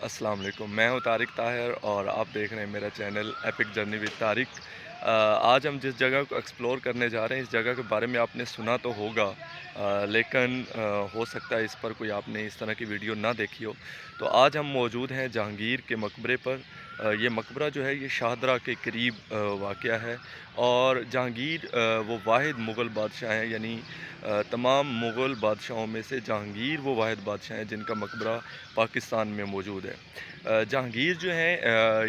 अस्सलाम वालेकुम। मैं हूँ तारिक ताहिर और आप देख रहे हैं मेरा channel epic journey with Tariq. आज हम जिस जगह को एक्सप्लोर करने जा रहे हैं, इस जगह के बारे में आपने सुना तो होगा, लेकिन हो सकता है इस पर कोई आपने इस तरह की वीडियो ना देखी हो। तो आज हम मौजूद हैं जहांगीर के मकबरे पर। ये मकबरा जो है ये शाहदरा के करीब वाक़या है और जहांगीर वो वाहिद मुग़ल बादशाह हैं, यानी तमाम मुग़ल बादशाहों में से जहांगीर वो वाहिद बादशाह हैं जिनका मकबरा पाकिस्तान में मौजूद है। जहांगीर जो हैं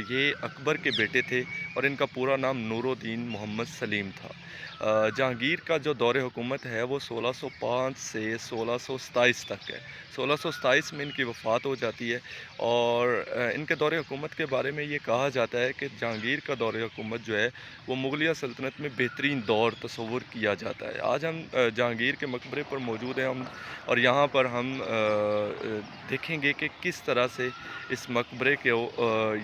ये अकबर के बेटे थे और इनका पूरा नाम नूरुद्दीन मोहम्मद सलीम था। जहांगीर का जो दौर हुकूमत है वो 1605 से 1627 तक है। 1627 में इनकी वफ़ात हो जाती है और इनके दौर हुकूमत के बारे में ये कहा जाता है कि जहांगीर का दौर हुकूमत जो है वो मुग़लिया सल्तनत में बेहतरीन दौर तस्वुर किया जाता है। आज हम जहांगीर के मकबरे पर मौजूद हैं हम, और यहाँ पर हम देखेंगे कि किस तरह से इस मकबरे के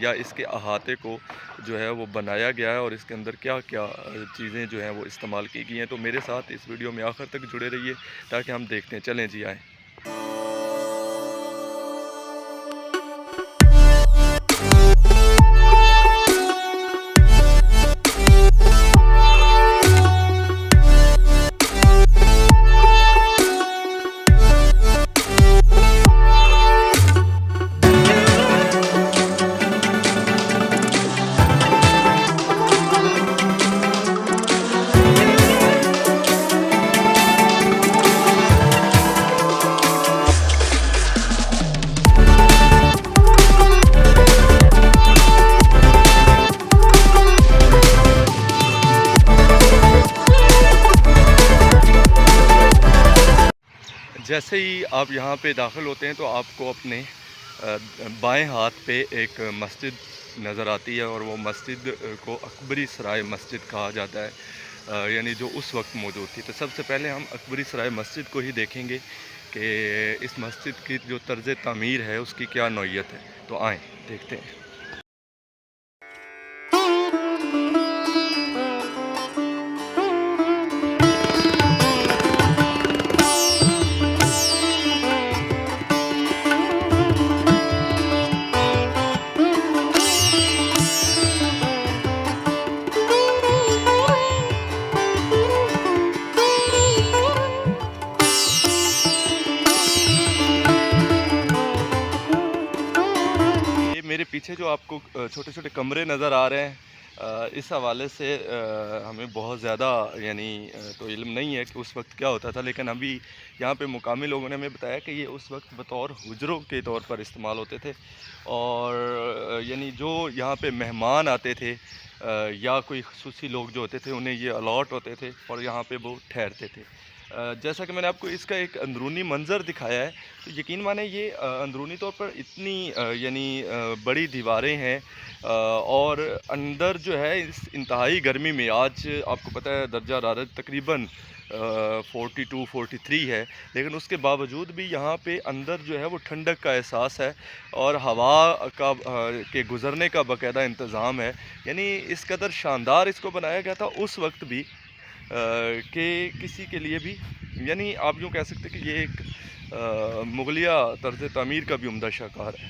या इसके अहाते को जो है वो बनाया गया है और इसके अंदर क्या क्या चीज़ें जो हैं वो इस्तेमाल की गई हैं। तो मेरे साथ इस वीडियो में आखिर तक जुड़े रहिए ताकि हम देखते हैं। चलें जी, आएँ। जैसे ही आप यहाँ पे दाखिल होते हैं तो आपको अपने बाएं हाथ पे एक मस्जिद नज़र आती है और वो मस्जिद को अकबरी सराय मस्जिद कहा जाता है, यानी जो उस वक्त मौजूद थी। तो सबसे पहले हम अकबरी सराय मस्जिद को ही देखेंगे कि इस मस्जिद की जो तर्ज़ तामीर है उसकी क्या नौइयत है। तो आएँ देखते हैं। मेरे पीछे जो आपको छोटे छोटे कमरे नज़र आ रहे हैं, इस हवाले से हमें बहुत ज़्यादा यानी तो इल्म नहीं है कि उस वक्त क्या होता था, लेकिन अभी यहाँ पे मुकामी लोगों ने हमें बताया कि ये उस वक्त बतौर हुजरों के तौर पर इस्तेमाल होते थे और यानी जो यहाँ पे मेहमान आते थे या कोई ख़ुसूसी लोग जो होते थे उन्हें ये अलॉट होते थे और यहाँ पे वो ठहरते थे। जैसा कि मैंने आपको इसका एक अंदरूनी मंज़र दिखाया है, तो यकीन माने ये अंदरूनी तौर पर इतनी यानी बड़ी दीवारें हैं और अंदर जो है इस इंतहाई गर्मी में, आज आपको पता है दर्जा हरारत तकरीबन 42-43 है, लेकिन उसके बावजूद भी यहाँ पे अंदर जो है वो ठंडक का एहसास है और हवा का के गुज़रने का बाकायदा इंतज़ाम है। यानी इस कदर शानदार इसको बनाया गया था उस वक्त भी कि किसी के लिए भी, यानी आप यूँ कह सकते हैं कि ये एक मुग़लिया तर्ज़ तामीर का भी उम्दा शाहकार है।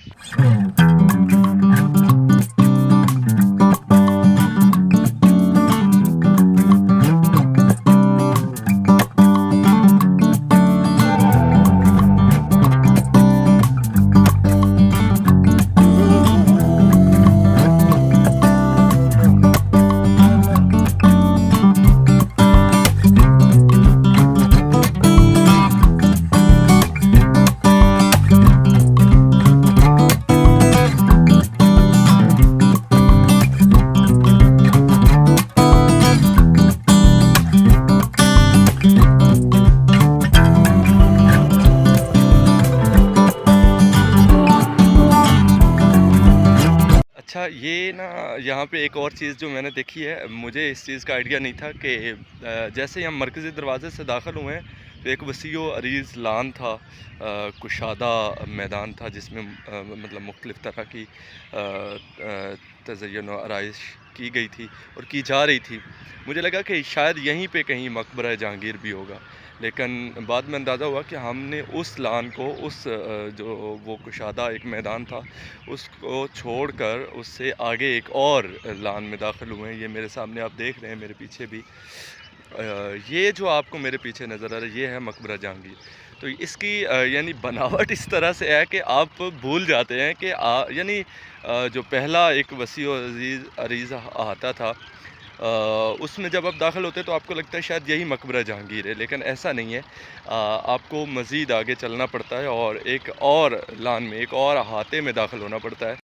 अच्छा, ये ना यहाँ पे एक और चीज़ जो मैंने देखी है, मुझे इस चीज़ का आइडिया नहीं था कि जैसे ही हम मरकज़ी दरवाज़े से दाखिल हुए हैं तो एक वसी व अरीज़ लान था, कुशादा मैदान था जिसमें मतलब मुख्तलिफ़ तरह की तज़य्युन व आराइश की गई थी और की जा रही थी। मुझे लगा कि शायद यहीं पे कहीं मकबरा जहांगीर भी होगा, लेकिन बाद में अंदाज़ा हुआ कि हमने उस लान को जो वो कुशादा एक मैदान था उसको छोड़कर उससे आगे एक और लान में दाखिल हुए हैं। ये मेरे सामने आप देख रहे हैं, मेरे पीछे भी ये जो आपको मेरे पीछे नज़र आ रहा है ये है मकबरा जहांगीर। तो इसकी यानी बनावट इस तरह से है कि आप भूल जाते हैं कि यानी जो पहला एक वसी और अरीज़ अहाता था उसमें जब आप दाखिल होते हैं तो आपको लगता है शायद यही मकबरा जहांगीर है, लेकिन ऐसा नहीं है। आपको मज़ीद आगे चलना पड़ता है और एक और लान में, एक और अहाते में दाखिल होना पड़ता है।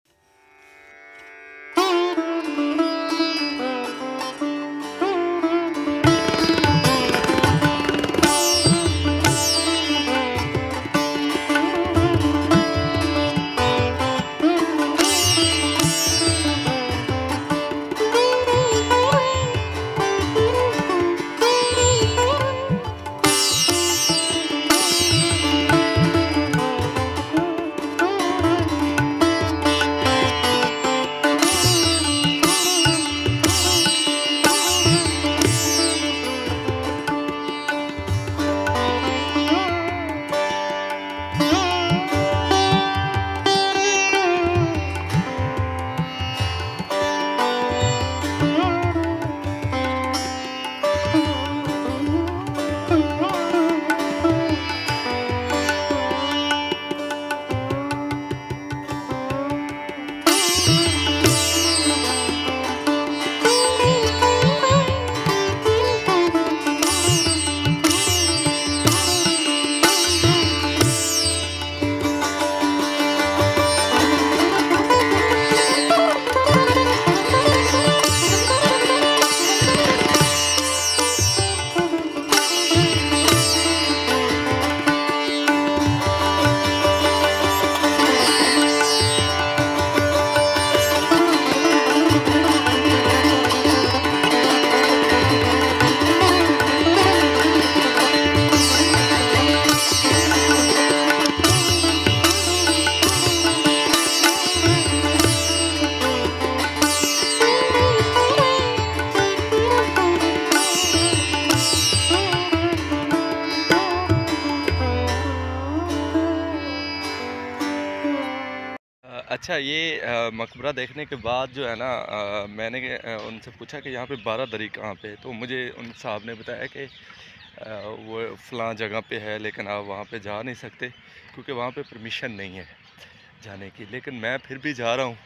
अच्छा, ये मकबरा देखने के बाद जो है ना मैंने उनसे पूछा कि यहाँ पे बारादरी कहाँ पे है, तो मुझे उन साहब ने बताया कि वो फ़लाँ जगह पे है, लेकिन आप वहाँ पे जा नहीं सकते क्योंकि वहाँ पे परमिशन नहीं है जाने की। लेकिन मैं फिर भी जा रहा हूँ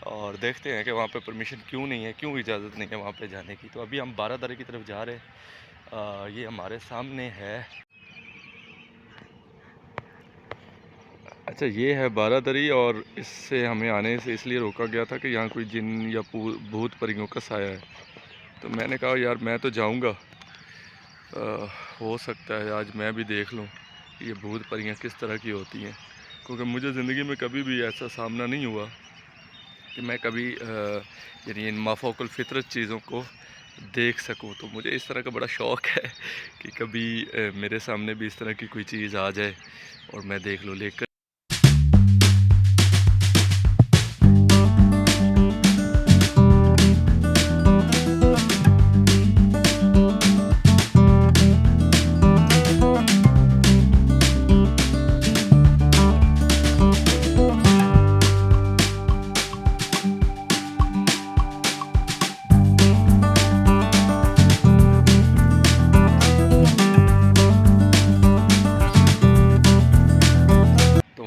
और देखते हैं कि वहाँ पे परमिशन क्यों नहीं है, क्यों इजाज़त नहीं है वहाँ पे जाने की। तो अभी हम बारादरी की तरफ जा रहे हैं। ये हमारे सामने है। अच्छा, ये है बारादरी और इससे हमें आने से इसलिए रोका गया था कि यहाँ कोई जिन या भूत परियों का साया है। तो मैंने कहा यार मैं तो जाऊँगा, हो सकता है आज मैं भी देख लूँ ये भूत परियां किस तरह की होती हैं, क्योंकि मुझे ज़िंदगी में कभी भी ऐसा सामना नहीं हुआ कि मैं कभी यानी इन माफ़ोकुल फ़ितरत चीज़ों को देख सकूं। तो मुझे इस तरह का बड़ा शौक़ है कि कभी मेरे सामने भी इस तरह की कोई चीज़ आ जाए और मैं देख लूँ। लेकर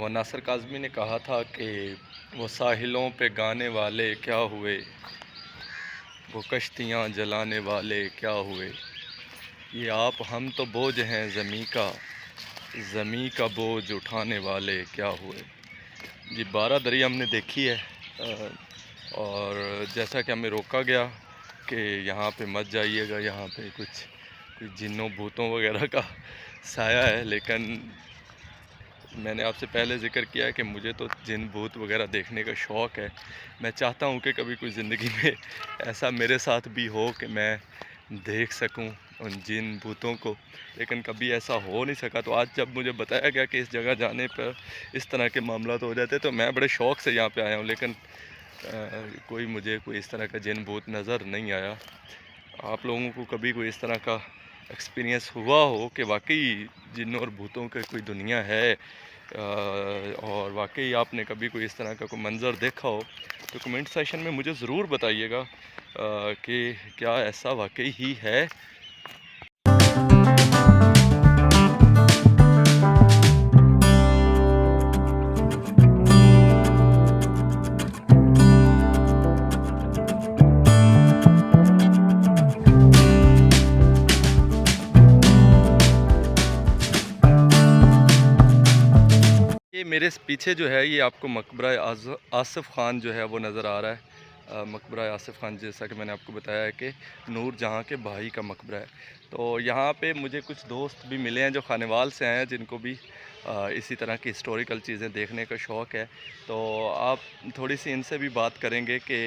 नासिर काज़मी ने कहा था कि वो साहिलों पे गाने वाले क्या हुए, वो कश्तियाँ जलाने वाले क्या हुए, ये आप हम तो बोझ हैं ज़मीं का बोझ उठाने वाले क्या हुए। जी, बारादरी हमने देखी है और जैसा कि हमें रोका गया कि यहाँ पे मत जाइएगा, यहाँ पे कुछ जिन्नों भूतों वगैरह का साया है। लेकिन मैंने आपसे पहले ज़िक्र किया है कि मुझे तो जिन भूत वगैरह देखने का शौक़ है। मैं चाहता हूँ कि कभी कोई ज़िंदगी में ऐसा मेरे साथ भी हो कि मैं देख सकूँ उन जिन भूतों को, लेकिन कभी ऐसा हो नहीं सका। तो आज जब मुझे बताया गया कि इस जगह जाने पर इस तरह के मामला तो हो जाते, तो मैं बड़े शौक़ से यहाँ पे आया हूँ। लेकिन मुझे कोई इस तरह का जिन भूत नज़र नहीं आया। आप लोगों को कभी कोई इस तरह का एक्सपीरियंस हुआ हो कि वाकई जिन्नों और भूतों की कोई दुनिया है, और वाकई आपने कभी कोई इस तरह का कोई मंज़र देखा हो, तो कमेंट सेशन में मुझे ज़रूर बताइएगा कि क्या ऐसा वाकई ही है। ये मेरे पीछे जो है ये आपको मकबरा आसिफ़ ख़ान जो है वो नज़र आ रहा है। मकबरा आसिफ़ ख़ान, जैसा कि मैंने आपको बताया है कि नूर जहाँ के भाई का मकबरा है। तो यहाँ पे मुझे कुछ दोस्त भी मिले हैं जो खानेवाल से आए हैं, जिनको भी इसी तरह की हिस्टोरिकल चीज़ें देखने का शौक़ है। तो आप थोड़ी सी इनसे भी बात करेंगे कि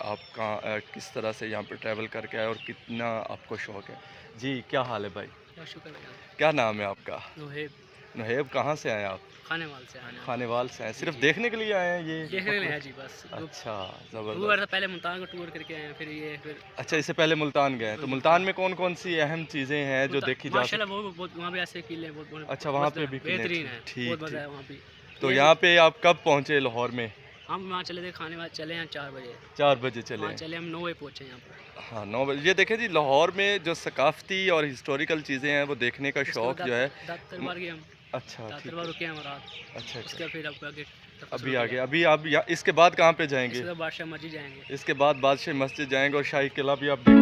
आप कहाँ किस तरह से यहाँ पर ट्रैवल करके आए और कितना आपको शौक़ है। जी, क्या हाल है भाई? शुक्र भैया। क्या नाम है आपका? नोहेब। नहेब, कहाँ से आए आप? खानेवाल से आने वाले। खानेवाल से आए, सिर्फ जी। देखने के लिए आए हैं ये देखने में मकबरा? है जी बस। अच्छा, दो ज़बरदस्त। बार पहले मुल्तान का टूर करके आए हैं, फिर ये फिर अच्छा, इससे पहले मुल्तान गए हैं, तो मुल्तान में कौन-कौन सी अहम चीज़ें हैं जो देखी जा माशाल्लाह सकती? वो बहुत वहाँ पे ऐसे किले बहुत बहुत अच्छा, वहाँ पे भी किले बेहतरीन है, ठीक, बहुत मज़ा ठीक। है वहाँ पे। तो ये यहाँ पे आप कब पहुँचे लाहौर में? हम वहाँ चले थे खानेवाल, चले हैं 4 बजे। 4 बजे चले वहाँ हैं। चले हम 9 बजे पहुँचे यहाँ पर। हाँ, 9 बजे। ये देखें जी, लाहौर में जो सकाफ़ती और हिस्टोरिकल चीज़ें हैं वो देखने का उसके बाद शौक़ जो है दात दरबार गए हम। अच्छा, दात ठीक दरबार है। रुके हम रात। अच्छा, उसके अच्छा। बाद फिर आपको आगे अभी आगे अभी आप या इसके बाद कहाँ पे जाएँगे? इसके बाद बादशाह मस्जिद जाएँगे। इसके बाद बादशाह मस्जिद जाएँगे और शाही किला भी आप देख।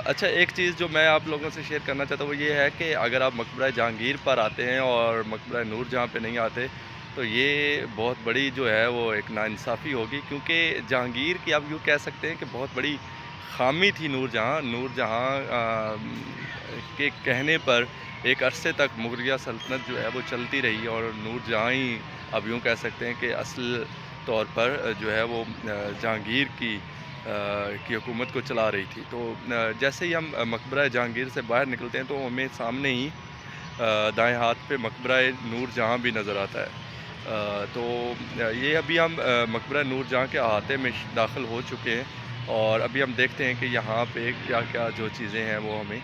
अच्छा, एक चीज़ जो मैं आप लोगों से शेयर करना चाहता हूँ वो ये है कि अगर आप मकबरा जहांगीर पर आते हैं और मकबरा नूर जहाँ पे नहीं आते, तो ये बहुत बड़ी जो है वो एक नाइंसाफ़ी होगी, क्योंकि जहांगीर की आप यूँ कह सकते हैं कि बहुत बड़ी ख़ामी थी नूर जहाँ के कहने पर एक अरसे तक मुग़लिया सल्तनत जो है वो चलती रही, और नूर जहाँ ही आप यूँ कह सकते हैं कि असल तौर पर जो है वो जहांगीर की हुकूमत को चला रही थी। तो जैसे ही हम मकबरा जहांगीर से बाहर निकलते हैं तो हमें सामने ही दाएं हाथ पे मकबरा नूर जहाँ भी नज़र आता है। तो ये अभी हम मकबरा नूर जहाँ के अहाते में दाखिल हो चुके हैं, और अभी हम देखते हैं कि यहाँ पे क्या-क्या जो चीज़ें हैं वो हमें।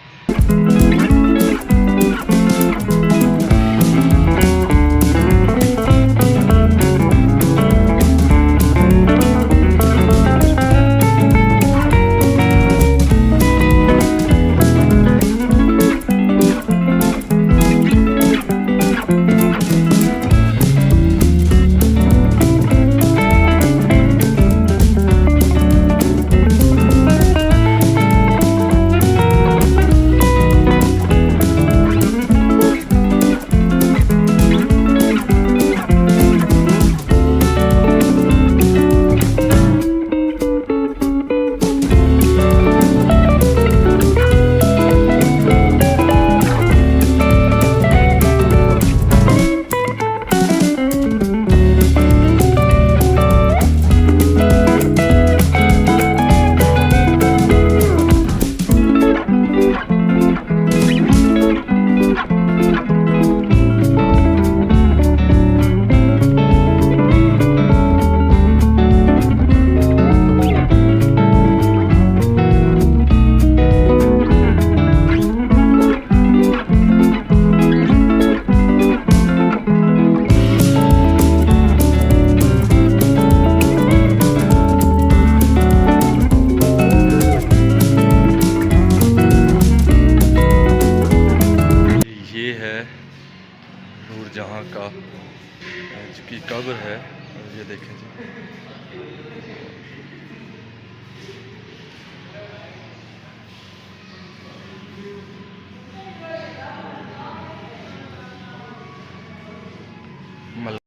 ये है नूरजहाँ का की कब्र है, और ये देखें जी। मल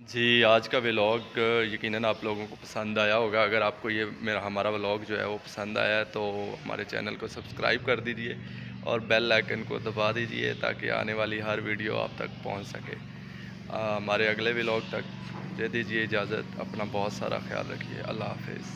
जी, आज का व्लॉग यकीनन आप लोगों को पसंद आया होगा। अगर आपको ये हमारा व्लॉग जो है वो पसंद आया है तो हमारे चैनल को सब्सक्राइब कर दीजिए, और बेल आइकन को दबा दीजिए ताकि आने वाली हर वीडियो आप तक पहुंच सके। हमारे अगले व्लॉग तक दे दीजिए इजाज़त। अपना बहुत सारा ख्याल रखिए। अल्लाह हाफिज़।